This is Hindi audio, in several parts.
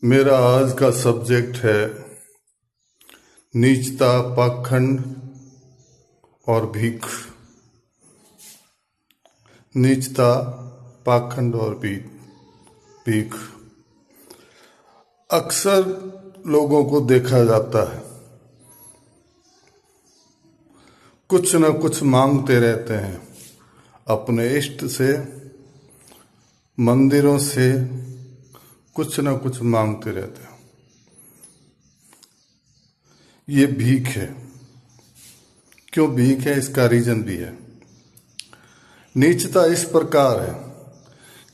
मेरा आज का सब्जेक्ट है नीचता, पाखंड और भीख। नीचता, पाखंड और भीख। अक्सर लोगों को देखा जाता है, कुछ न कुछ मांगते रहते हैं, अपने इष्ट से, मंदिरों से कुछ न कुछ मांगते रहते हैं। ये भीख है। क्यों भीख है, इसका रीजन भी है। नीचता इस प्रकार है,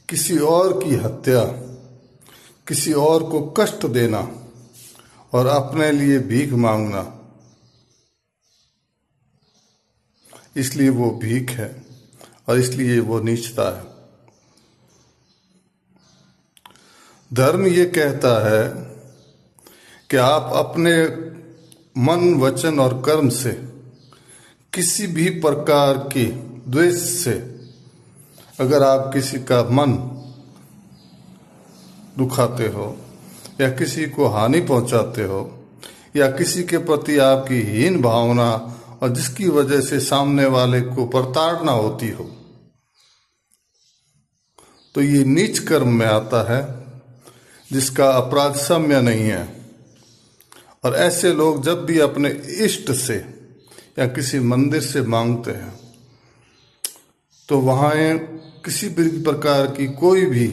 किसी और की हत्या, किसी और को कष्ट देना और अपने लिए भीख मांगना, इसलिए वो भीख है और इसलिए वो नीचता है। धर्म ये कहता है कि आप अपने मन, वचन और कर्म से किसी भी प्रकार की द्वेष से अगर आप किसी का मन दुखाते हो या किसी को हानि पहुंचाते हो या किसी के प्रति आपकी हीन भावना और जिसकी वजह से सामने वाले को प्रताड़ना होती हो, तो ये नीच कर्म में आता है जिसका अपराध सम्य नहीं है। और ऐसे लोग जब भी अपने इष्ट से या किसी मंदिर से मांगते हैं तो वहाँ किसी भी प्रकार की कोई भी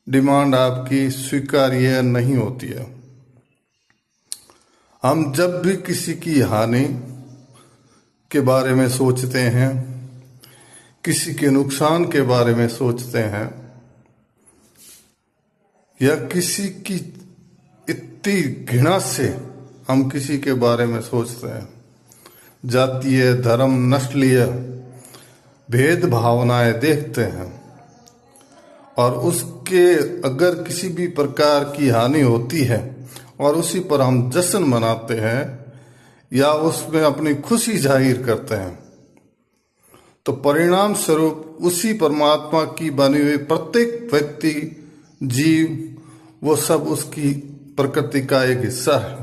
डिमांड आपकी स्वीकार्य नहीं होती है। हम जब भी किसी की हानि के बारे में सोचते हैं, किसी के नुकसान के बारे में सोचते हैं या किसी की इतनी घृणा से हम किसी के बारे में सोचते हैं, जातीय, धर्म, नस्लीय भेद भावनाएं देखते हैं और उसके अगर किसी भी प्रकार की हानि होती है और उसी पर हम जश्न मनाते हैं या उसमें अपनी खुशी जाहिर करते हैं, तो परिणाम स्वरूप उसी परमात्मा की बनी हुई प्रत्येक व्यक्ति, जीव, वो सब उसकी प्रकृति का एक हिस्सा है।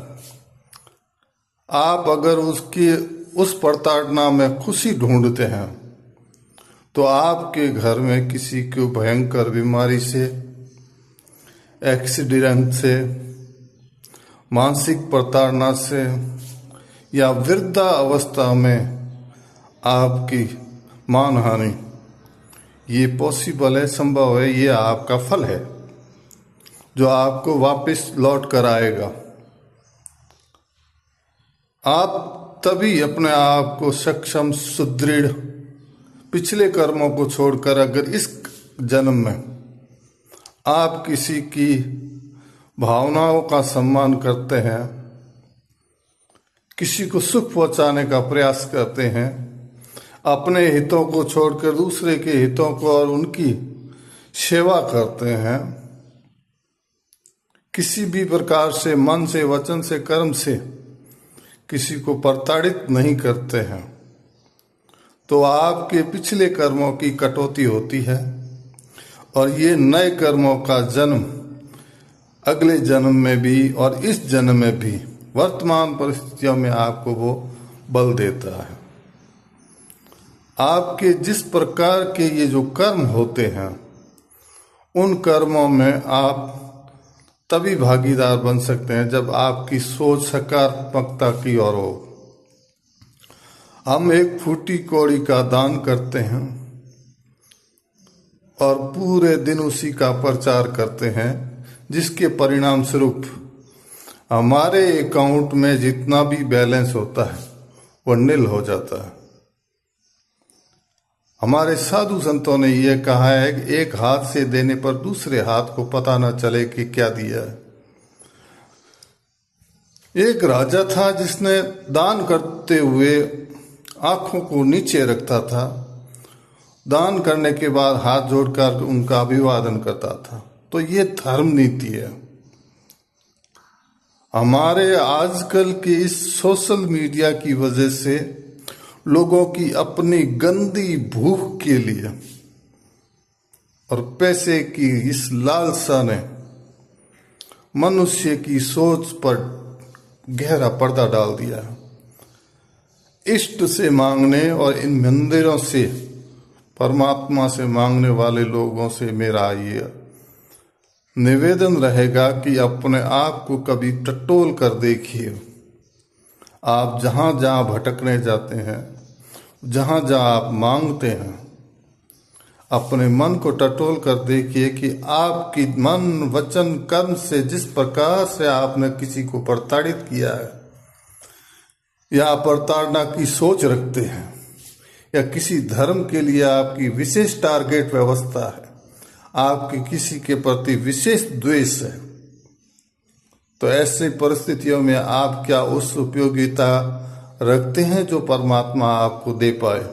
आप अगर उसकी उस प्रताड़ना में खुशी ढूंढते हैं तो आपके घर में किसी को भयंकर बीमारी से, एक्सीडेंट से, मानसिक प्रताड़ना से या वृद्धा अवस्था में आपकी मानहानि, ये पॉसिबल है, संभव है। ये आपका फल है जो आपको वापस लौट कर आएगा। आप तभी अपने आप को सक्षम, सुदृढ़, पिछले कर्मों को छोड़कर अगर इस जन्म में आप किसी की भावनाओं का सम्मान करते हैं, किसी को सुख पहुंचाने का प्रयास करते हैं, अपने हितों को छोड़कर दूसरे के हितों को और उनकी सेवा करते हैं, किसी भी प्रकार से मन से, वचन से, कर्म से किसी को प्रताड़ित नहीं करते हैं, तो आपके पिछले कर्मों की कटौती होती है और ये नए कर्मों का जन्म अगले जन्म में भी और इस जन्म में भी वर्तमान परिस्थितियों में आपको वो बल देता है। आपके जिस प्रकार के ये जो कर्म होते हैं, उन कर्मों में आप तभी भागीदार बन सकते हैं जब आपकी सोच सकारात्मकता की ओर हो। हम एक फूटी कौड़ी का दान करते हैं और पूरे दिन उसी का प्रचार करते हैं, जिसके परिणाम स्वरूप हमारे अकाउंट में जितना भी बैलेंस होता है वो नील हो जाता है। हमारे साधु संतों ने यह कहा है कि एक हाथ से देने पर दूसरे हाथ को पता न चले कि क्या दिया है। एक राजा था जिसने दान करते हुए आंखों को नीचे रखता था, दान करने के बाद हाथ जोड़कर उनका अभिवादन करता था। तो ये धर्म नीति है। हमारे आजकल की इस सोशल मीडिया की वजह से लोगों की अपनी गंदी भूख के लिए और पैसे की इस लालसा ने मनुष्य की सोच पर गहरा पर्दा डाल दिया है। इष्ट से मांगने और इन मंदिरों से परमात्मा से मांगने वाले लोगों से मेरा ये निवेदन रहेगा कि अपने आप को कभी टटोल कर देखिए। आप जहाँ जहाँ भटकने जाते हैं, जहाँ जहाँ आप मांगते हैं, अपने मन को टटोल कर देखिए कि आपकी मन वचन कर्म से जिस प्रकार से आपने किसी को प्रताड़ित किया है या प्रताड़ना की सोच रखते हैं या किसी धर्म के लिए आपकी विशेष टारगेट व्यवस्था है, आपकी किसी के प्रति विशेष द्वेष है, तो ऐसी परिस्थितियों में आप क्या उस उपयोगिता रखते हैं जो परमात्मा आपको दे पाए?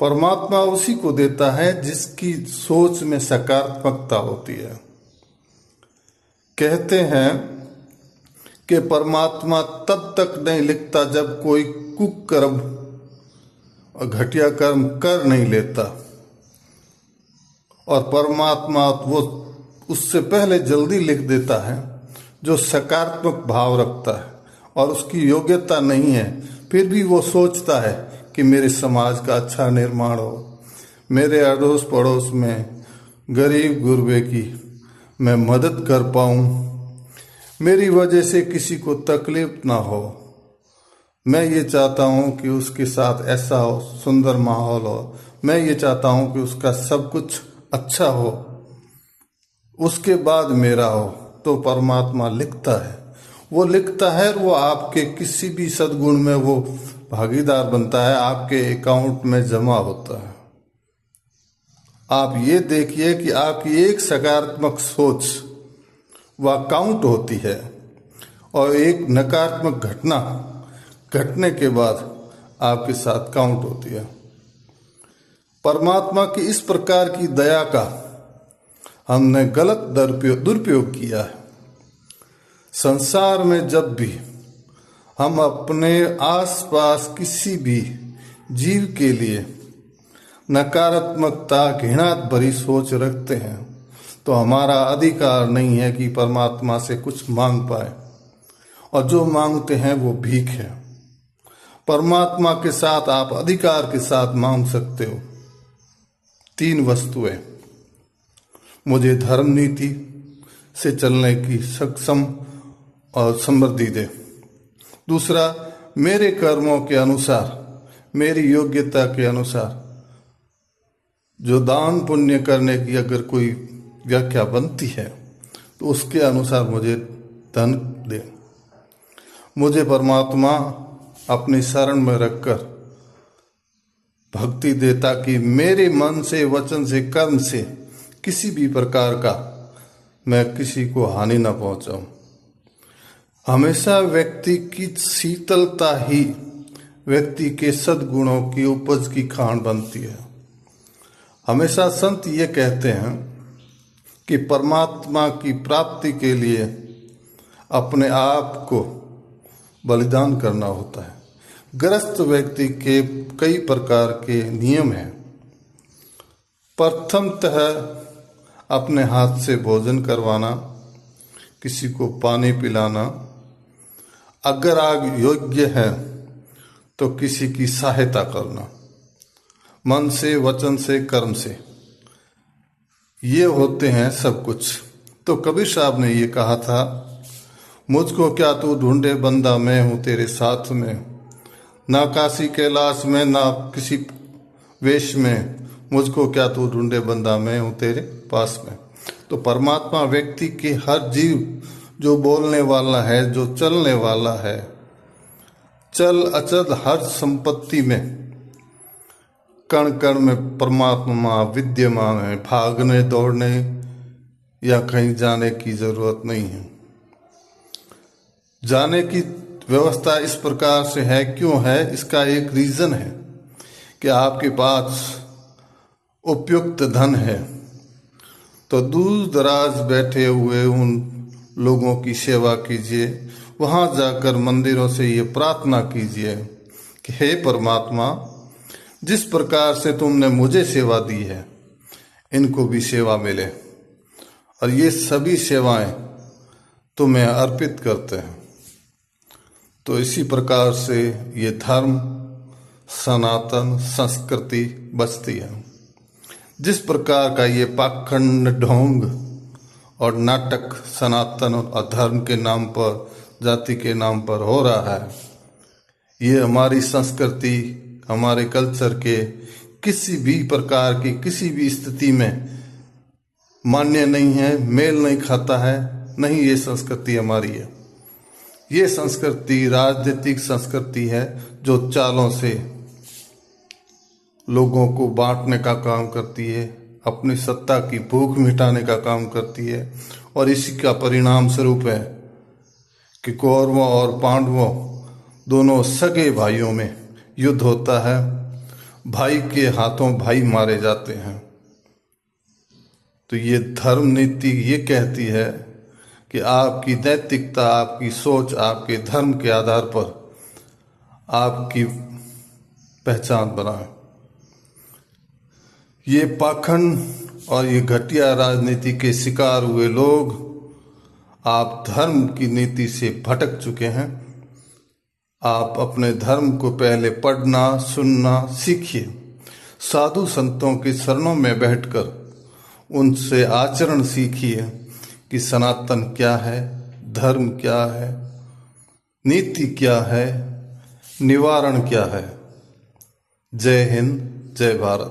परमात्मा उसी को देता है जिसकी सोच में सकारात्मकता होती है। कहते हैं कि परमात्मा तब तक नहीं लिखता जब कोई कुकर्म और घटिया कर्म कर नहीं लेता, और परमात्मा वो उससे पहले जल्दी लिख देता है जो सकारात्मक भाव रखता है और उसकी योग्यता नहीं है, फिर भी वो सोचता है कि मेरे समाज का अच्छा निर्माण हो, मेरे अड़ोस पड़ोस में गरीब गुरबे की मैं मदद कर पाऊं, मेरी वजह से किसी को तकलीफ ना हो, मैं ये चाहता हूं कि उसके साथ ऐसा हो, सुंदर माहौल हो, मैं ये चाहता हूं कि उसका सब कुछ अच्छा हो, उसके बाद मेरा हो। तो परमात्मा लिखता है, वो लिखता है, वो आपके किसी भी सद्गुण में वो भागीदार बनता है, आपके अकाउंट में जमा होता है। आप ये देखिए कि आपकी एक सकारात्मक सोच वह काउंट होती है और एक नकारात्मक घटना घटने के बाद आपके साथ काउंट होती है। परमात्मा की इस प्रकार की दया का हमने गलत दुरुपयोग किया है। संसार में जब भी हम अपने आसपास किसी भी जीव के लिए नकारात्मकता घृणा भरी सोच रखते हैं तो हमारा अधिकार नहीं है कि परमात्मा से कुछ मांग पाए, और जो मांगते हैं वो भीख है। परमात्मा के साथ आप अधिकार के साथ मांग सकते हो 3 वस्तुएं: मुझे धर्म नीति से चलने की सक्षम और समृद्धि दे। दूसरा, मेरे कर्मों के अनुसार, मेरी योग्यता के अनुसार जो दान पुण्य करने की अगर कोई व्याख्या बनती है तो उसके अनुसार मुझे धन दे। मुझे परमात्मा अपनी शरण में रखकर भक्ति दे ताकि मेरे मन से, वचन से, कर्म से किसी भी प्रकार का मैं किसी को हानि न पहुंचाऊं। हमेशा व्यक्ति की शीतलता ही व्यक्ति के सद्गुणों की उपज की खान बनती है। हमेशा संत ये कहते हैं कि परमात्मा की प्राप्ति के लिए अपने आप को बलिदान करना होता है। गृहस्थ व्यक्ति के कई प्रकार के नियम हैं। प्रथमतः अपने हाथ से भोजन करवाना, किसी को पानी पिलाना, अगर आप योग्य है तो किसी की सहायता करना, मन से, वचन से, कर्म से, ये होते हैं सब कुछ। तो कबीर साहब ने ये कहा था, मुझको क्या तू ढूंढे बंदा, मैं हूँ तेरे साथ में, ना काशी कैलाश में ना किसी वेश में, मुझको क्या तू ढूंढे बंदा, मैं हूँ तेरे पास में। तो परमात्मा व्यक्ति के हर जीव जो बोलने वाला है, जो चलने वाला है, चल अचल हर संपत्ति में, कण कण में परमात्मा विद्यमान है। भागने दौड़ने या कहीं जाने की जरूरत नहीं है। जाने की व्यवस्था इस प्रकार से है, क्यों है? इसका एक रीजन है कि आपके पास उपयुक्त धन है, तो दूर दराज बैठे हुए उन लोगों की सेवा कीजिए। वहां जाकर मंदिरों से ये प्रार्थना कीजिए कि हे परमात्मा, जिस प्रकार से तुमने मुझे सेवा दी है, इनको भी सेवा मिले। और ये सभी सेवाएं तुम्हें अर्पित करते हैं। तो इसी प्रकार से ये धर्म, सनातन संस्कृति बचती है। जिस प्रकार का ये पाखंड, ढोंग और नाटक सनातन और धर्म के नाम पर, जाति के नाम पर हो रहा है, ये हमारी संस्कृति, हमारे कल्चर के किसी भी प्रकार की किसी भी स्थिति में मान्य नहीं है, मेल नहीं खाता है। नहीं, ये संस्कृति हमारी है। ये संस्कृति राजनीतिक संस्कृति है जो चालों से लोगों को बांटने का काम करती है, अपनी सत्ता की भूख मिटाने का काम करती है। और इसी का परिणाम स्वरूप है कि कौरवों और पांडवों दोनों सगे भाइयों में युद्ध होता है, भाई के हाथों भाई मारे जाते हैं। तो ये धर्म नीति ये कहती है कि आपकी नैतिकता, आपकी सोच, आपके धर्म के आधार पर आपकी पहचान बनाए। ये पाखंड और ये घटिया राजनीति के शिकार हुए लोग आप धर्म की नीति से भटक चुके हैं। आप अपने धर्म को पहले पढ़ना सुनना सीखिए। साधु संतों के शरणों में बैठकर उनसे आचरण सीखिए कि सनातन क्या है, धर्म क्या है, नीति क्या है, निवारण क्या है। जय हिंद, जय भारत।